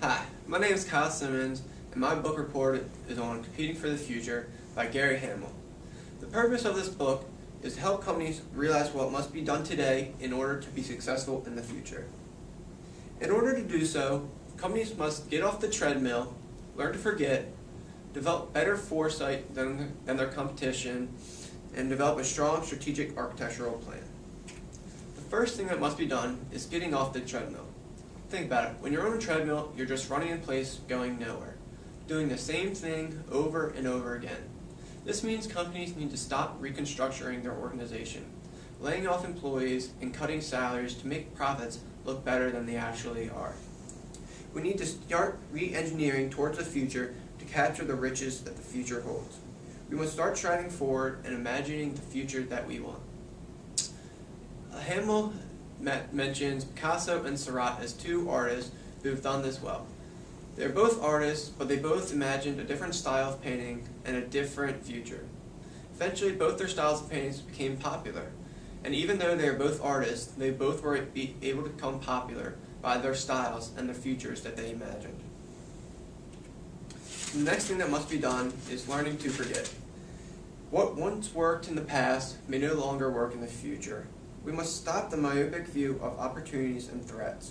Hi, my name is Kyle Simmons, and my book report is on Competing for the Future by Gary Hamel. The purpose of this book is to help companies realize what must be done today in order to be successful in the future. In order to do so, companies must get off the treadmill, learn to forget, develop better foresight than their competition, and develop a strong strategic architectural plan. The first thing that must be done is getting off the treadmill. Think about it. When you're on a treadmill, you're just running in place, going nowhere, doing the same thing over and over again. This means companies need to stop reconstructing their organization, laying off employees, and cutting salaries to make profits look better than they actually are. We need to start re-engineering towards the future to capture the riches that the future holds. We must start striding forward and imagining the future that we want. Hamel mentions Picasso and Seurat as two artists who have done this well. They're both artists, but they both imagined a different style of painting and a different future. Eventually, both their styles of paintings became popular, and even though they are both artists, they both were able to become popular by their styles and the futures that they imagined. The next thing that must be done is learning to forget. What once worked in the past may no longer work in the future. We must stop the myopic view of opportunities and threats.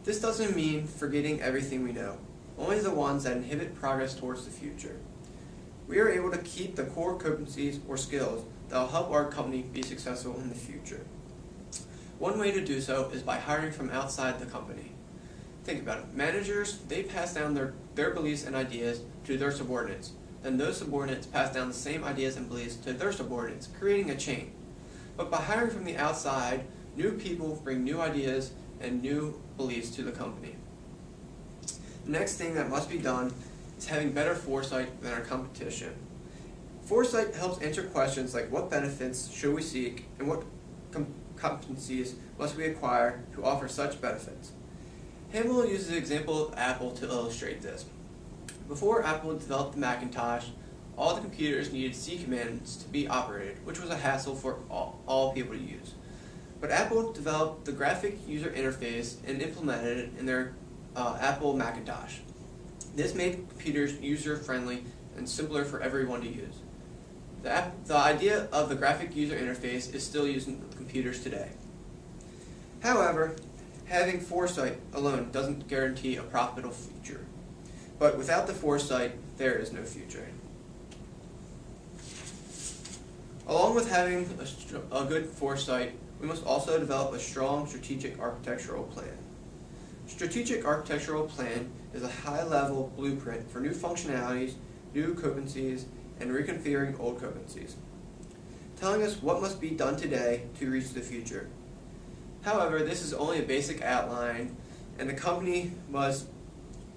This doesn't mean forgetting everything we know, only the ones that inhibit progress towards the future. We are able to keep the core competencies or skills that will help our company be successful in the future. One way to do so is by hiring from outside the company. Think about it. Managers, they pass down their beliefs and ideas to their subordinates. Then those subordinates pass down the same ideas and beliefs to their subordinates, creating a chain. But by hiring from the outside, new people bring new ideas and new beliefs to the company. The next thing that must be done is having better foresight than our competition. Foresight helps answer questions like what benefits should we seek and what competencies must we acquire to offer such benefits. Hamel uses the example of Apple to illustrate this. Before Apple developed the Macintosh, all the computers needed C commands to be operated, which was a hassle for all people to use. But Apple developed the graphic user interface and implemented it in their Apple Macintosh. This made computers user-friendly and simpler for everyone to use. The idea of the graphic user interface is still used in computers today. However, having foresight alone doesn't guarantee a profitable future. But without the foresight, there is no future. Along with having a good foresight, we must also develop a strong strategic architectural plan. Strategic architectural plan is a high-level blueprint for new functionalities, new competencies, and reconfiguring old competencies, telling us what must be done today to reach the future. However, this is only a basic outline, and the company must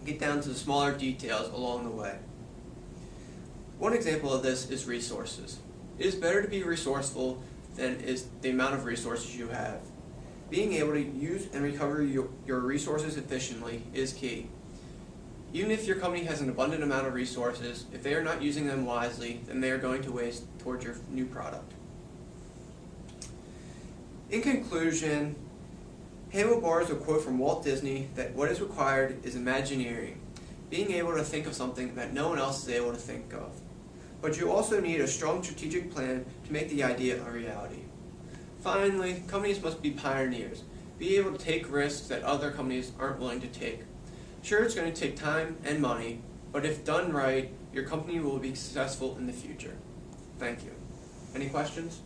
get down to the smaller details along the way. One example of this is resources. It is better to be resourceful than is the amount of resources you have. Being able to use and recover your resources efficiently is key. Even if your company has an abundant amount of resources, if they are not using them wisely, then they are going to waste towards your new product. In conclusion, Hamel borrows a quote from Walt Disney that what is required is Imagineering, being able to think of something that no one else is able to think of. But you also need a strong strategic plan to make the idea a reality. Finally, companies must be pioneers, be able to take risks that other companies aren't willing to take. Sure, it's going to take time and money, but if done right, your company will be successful in the future. Thank you. Any questions?